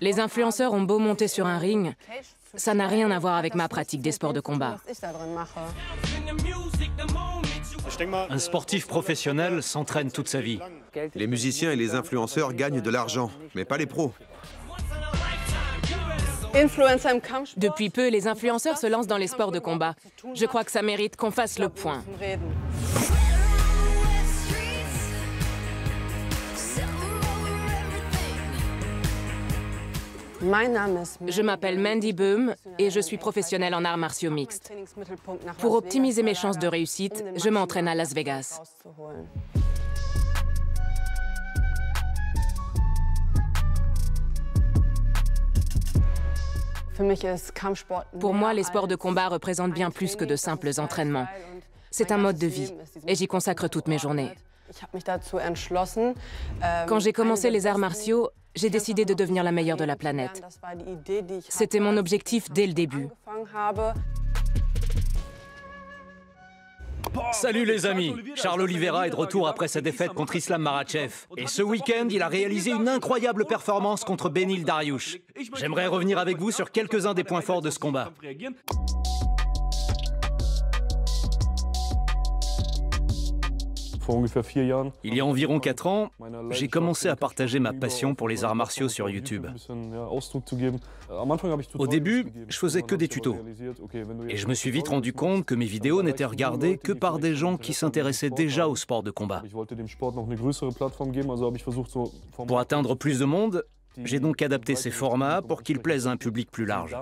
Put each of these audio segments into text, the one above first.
Les influenceurs ont beau monter sur un ring, ça n'a rien à voir avec ma pratique des sports de combat. Un sportif professionnel s'entraîne toute sa vie. Les musiciens et les influenceurs gagnent de l'argent, mais pas les pros. Depuis peu, les influenceurs se lancent dans les sports de combat. Je crois que ça mérite qu'on fasse le point. Je m'appelle Mandy Boom et je suis professionnelle en arts martiaux mixtes. Pour optimiser mes chances de réussite, je m'entraîne à Las Vegas. Pour moi, les sports de combat représentent bien plus que de simples entraînements. C'est un mode de vie et j'y consacre toutes mes journées. Quand j'ai commencé les arts martiaux, j'ai décidé de devenir la meilleure de la planète. C'était mon objectif dès le début. Salut les amis, Charles Oliveira est de retour après sa défaite contre Islam Makhachev. Et ce week-end, il a réalisé une incroyable performance contre Beneil Dariush. J'aimerais revenir avec vous sur quelques-uns des points forts de ce combat. Il y a environ 4 ans, j'ai commencé à partager ma passion pour les arts martiaux sur YouTube. Au début, je faisais que des tutos. Et je me suis vite rendu compte que mes vidéos n'étaient regardées que par des gens qui s'intéressaient déjà au sport de combat. Pour atteindre plus de monde, j'ai donc adapté ces formats pour qu'ils plaisent à un public plus large.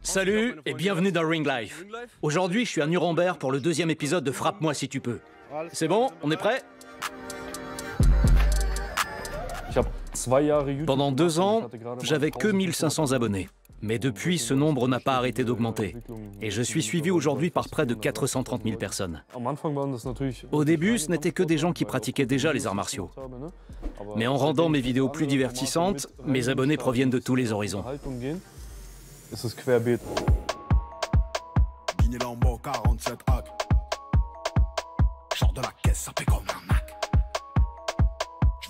Salut et bienvenue dans Ring Life. Aujourd'hui, je suis à Nuremberg pour le 2e épisode de Frappe-moi si tu peux. C'est bon, on est prêt? Pendant 2 ans, j'avais que 1500 abonnés. Mais depuis, ce nombre n'a pas arrêté d'augmenter. Et je suis suivi aujourd'hui par près de 430 000 personnes. Au début, ce n'étaient que des gens qui pratiquaient déjà les arts martiaux. Mais en rendant mes vidéos plus divertissantes, mes abonnés proviennent de tous les horizons. Je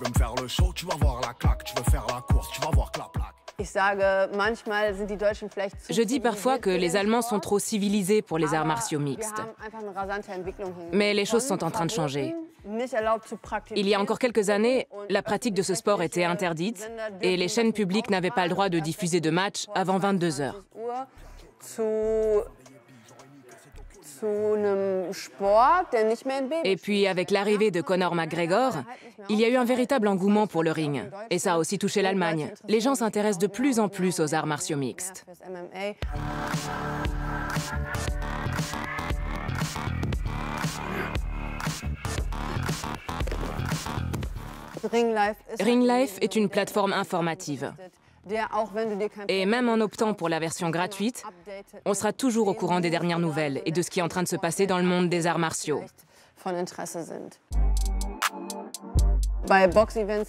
veux me faire le show, tu vas voir la claque. Tu veux faire la course, tu vas voir clap clac. Je dis parfois que les Allemands sont trop civilisés pour les arts martiaux mixtes. Mais les choses sont en train de changer. Il y a encore quelques années, la pratique de ce sport était interdite et les chaînes publiques n'avaient pas le droit de diffuser de matchs avant 22 heures. Et puis, avec l'arrivée de Conor McGregor, il y a eu un véritable engouement pour le ring. Et ça a aussi touché l'Allemagne. Les gens s'intéressent de plus en plus aux arts martiaux mixtes. Ring Life est une plateforme informative. Et même en optant pour la version gratuite, on sera toujours au courant des dernières nouvelles et de ce qui est en train de se passer dans le monde des arts martiaux.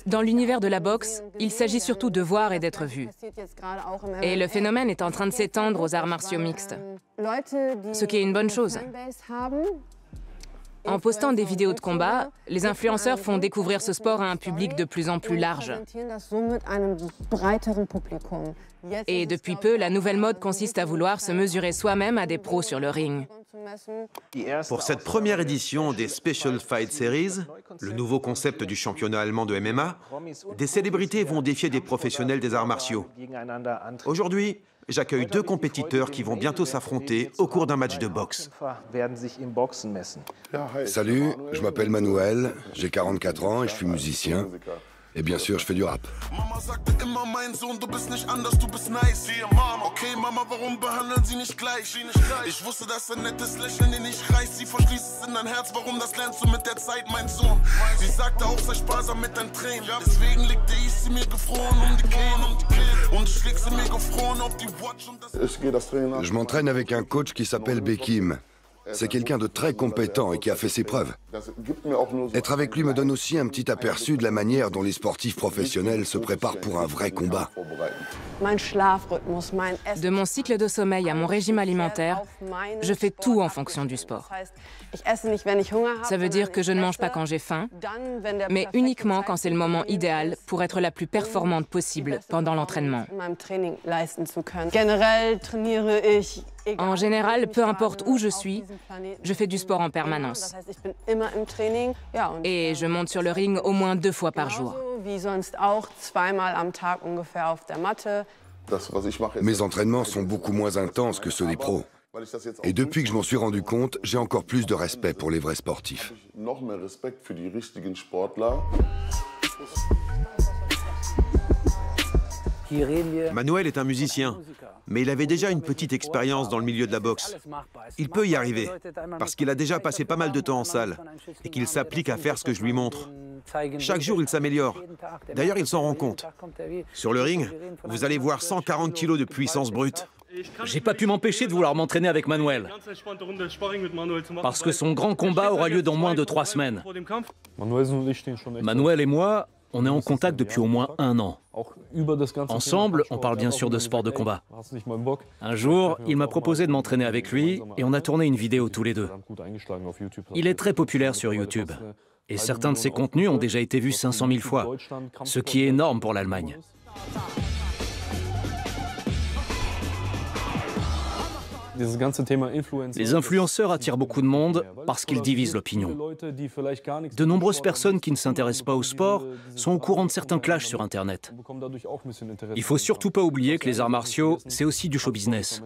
Dans l'univers de la boxe, il s'agit surtout de voir et d'être vu. Et le phénomène est en train de s'étendre aux arts martiaux mixtes, ce qui est une bonne chose. En postant des vidéos de combat, les influenceurs font découvrir ce sport à un public de plus en plus large. Et depuis peu, la nouvelle mode consiste à vouloir se mesurer soi-même à des pros sur le ring. Pour cette première édition des Special Fight Series, le nouveau concept du championnat allemand de MMA, des célébrités vont défier des professionnels des arts martiaux. Aujourd'hui, j'accueille 2 compétiteurs qui vont bientôt s'affronter au cours d'un match de boxe. Salut, je m'appelle Manuel, j'ai 44 ans et je suis musicien. Et bien sûr, je fais du rap. Je m'entraîne avec un coach qui s'appelle Bekim. C'est quelqu'un de très compétent et qui a fait ses preuves. Être avec lui me donne aussi un petit aperçu de la manière dont les sportifs professionnels se préparent pour un vrai combat. De mon cycle de sommeil à mon régime alimentaire, je fais tout en fonction du sport. Ça veut dire que je ne mange pas quand j'ai faim, mais uniquement quand c'est le moment idéal pour être la plus performante possible pendant l'entraînement. En général, peu importe où je suis, je fais du sport en permanence. Et je monte sur le ring au moins 2 fois par jour. Mes entraînements sont beaucoup moins intenses que ceux des pros. Et depuis que je m'en suis rendu compte, j'ai encore plus de respect pour les vrais sportifs. Manuel est un musicien, mais il avait déjà une petite expérience dans le milieu de la boxe. Il peut y arriver, parce qu'il a déjà passé pas mal de temps en salle, et qu'il s'applique à faire ce que je lui montre. Chaque jour, il s'améliore. D'ailleurs, il s'en rend compte. Sur le ring, vous allez voir 140 kilos de puissance brute. J'ai pas pu m'empêcher de vouloir m'entraîner avec Manuel, parce que son grand combat aura lieu dans moins de 3 semaines. Manuel et moi, on est en contact depuis au moins 1 an. Ensemble, on parle bien sûr de sport de combat. Un jour, il m'a proposé de m'entraîner avec lui et on a tourné une vidéo tous les deux. Il est très populaire sur YouTube et certains de ses contenus ont déjà été vus 500 000 fois, ce qui est énorme pour l'Allemagne. Les influenceurs attirent beaucoup de monde parce qu'ils divisent l'opinion. De nombreuses personnes qui ne s'intéressent pas au sport sont au courant de certains clashs sur Internet. Il faut surtout pas oublier que les arts martiaux, c'est aussi du show business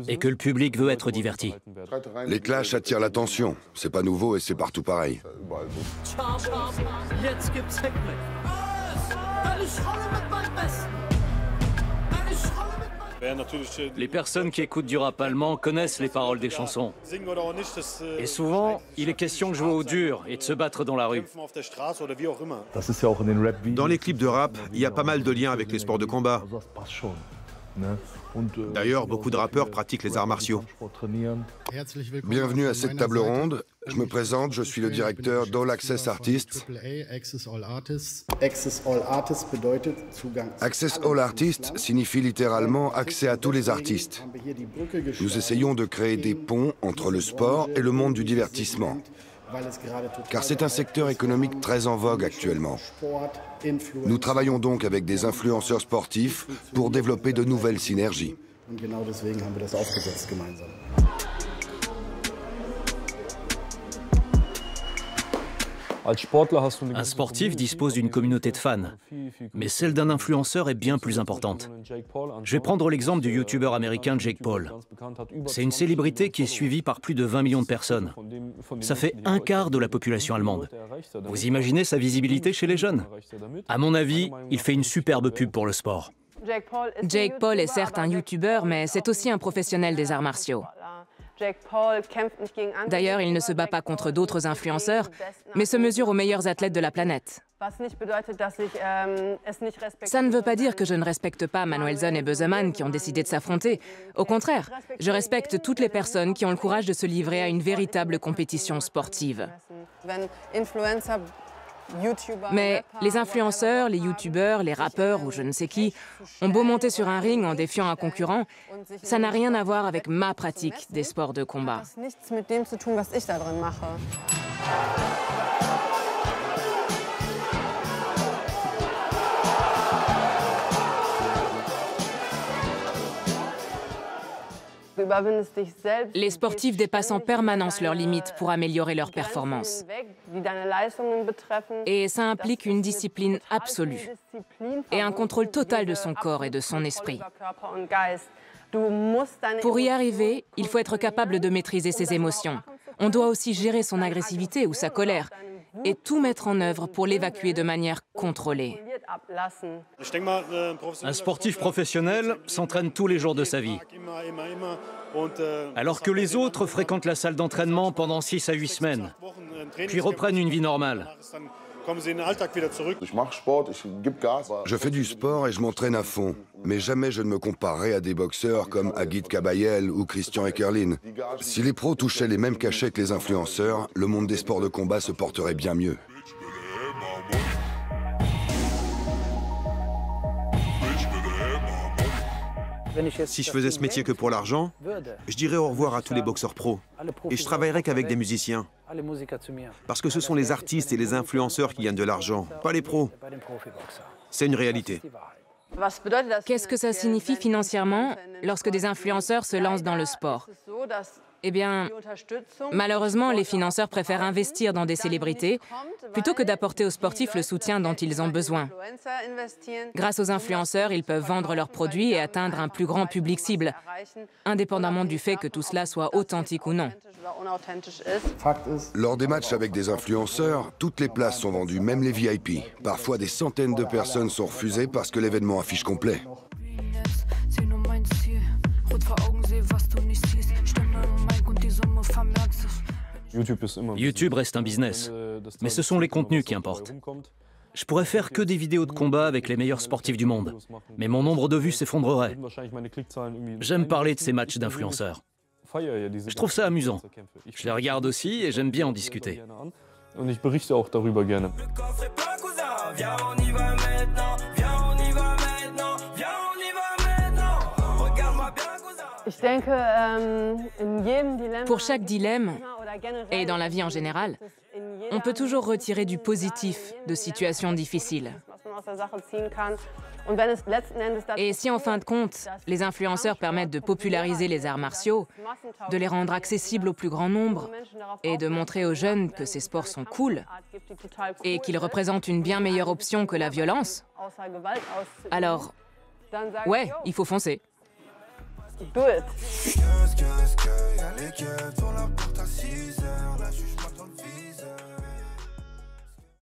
et que le public veut être diverti. Les clashs attirent l'attention. C'est pas nouveau et c'est partout pareil. Les personnes qui écoutent du rap allemand connaissent les paroles des chansons. Et souvent, il est question de jouer au dur et de se battre dans la rue. Dans les clips de rap, il y a pas mal de liens avec les sports de combat. D'ailleurs, beaucoup de rappeurs pratiquent les arts martiaux. Bienvenue à cette table ronde. Je me présente, je suis le directeur d'All Access Artists. Access All Artists signifie littéralement accès à tous les artistes. Nous essayons de créer des ponts entre le sport et le monde du divertissement, car c'est un secteur économique très en vogue actuellement. Nous travaillons donc avec des influenceurs sportifs pour développer de nouvelles synergies. Un sportif dispose d'une communauté de fans, mais celle d'un influenceur est bien plus importante. Je vais prendre l'exemple du youtubeur américain Jake Paul. C'est une célébrité qui est suivie par plus de 20 millions de personnes. Ça fait 1/4 de la population allemande. Vous imaginez sa visibilité chez les jeunes? À mon avis, il fait une superbe pub pour le sport. Jake Paul est certes un youtubeur, mais c'est aussi un professionnel des arts martiaux. D'ailleurs, il ne se bat pas contre d'autres influenceurs, mais se mesure aux meilleurs athlètes de la planète. Ça ne veut pas dire que je ne respecte pas Manuelsen et Bösemann qui ont décidé de s'affronter. Au contraire, je respecte toutes les personnes qui ont le courage de se livrer à une véritable compétition sportive. Mais les influenceurs, les youtubeurs, les rappeurs ou je ne sais qui ont beau monter sur un ring en défiant un concurrent, ça n'a rien à voir avec ma pratique des sports de combat. Les sportifs dépassent en permanence leurs limites pour améliorer leur performance. Et ça implique une discipline absolue et un contrôle total de son corps et de son esprit. Pour y arriver, il faut être capable de maîtriser ses émotions. On doit aussi gérer son agressivité ou sa colère et tout mettre en œuvre pour l'évacuer de manière contrôlée. Un sportif professionnel s'entraîne tous les jours de sa vie. Alors que les autres fréquentent la salle d'entraînement pendant 6 à 8 semaines, puis reprennent une vie normale. Je fais du sport et je m'entraîne à fond, mais jamais je ne me comparerai à des boxeurs comme Agit Kabayel ou Christian Eckerlin. Si les pros touchaient les mêmes cachets que les influenceurs, le monde des sports de combat se porterait bien mieux. Si je faisais ce métier que pour l'argent, je dirais au revoir à tous les boxeurs pros. Et je travaillerais qu'avec des musiciens. Parce que ce sont les artistes et les influenceurs qui gagnent de l'argent, pas les pros. C'est une réalité. Qu'est-ce que ça signifie financièrement lorsque des influenceurs se lancent dans le sport? Eh bien, malheureusement, les financeurs préfèrent investir dans des célébrités plutôt que d'apporter aux sportifs le soutien dont ils ont besoin. Grâce aux influenceurs, ils peuvent vendre leurs produits et atteindre un plus grand public cible, indépendamment du fait que tout cela soit authentique ou non. Lors des matchs avec des influenceurs, toutes les places sont vendues, même les VIP. Parfois, des centaines de personnes sont refusées parce que l'événement affiche complet. YouTube reste un business, mais ce sont les contenus qui importent. Je pourrais faire que des vidéos de combat avec les meilleurs sportifs du monde, mais mon nombre de vues s'effondrerait. J'aime parler de ces matchs d'influenceurs. Je trouve ça amusant. Je les regarde aussi et j'aime bien en discuter. Pour chaque dilemme, et dans la vie en général, on peut toujours retirer du positif de situations difficiles. Et si en fin de compte, les influenceurs permettent de populariser les arts martiaux, de les rendre accessibles au plus grand nombre et de montrer aux jeunes que ces sports sont cool et qu'ils représentent une bien meilleure option que la violence, alors, ouais, il faut foncer. Do it.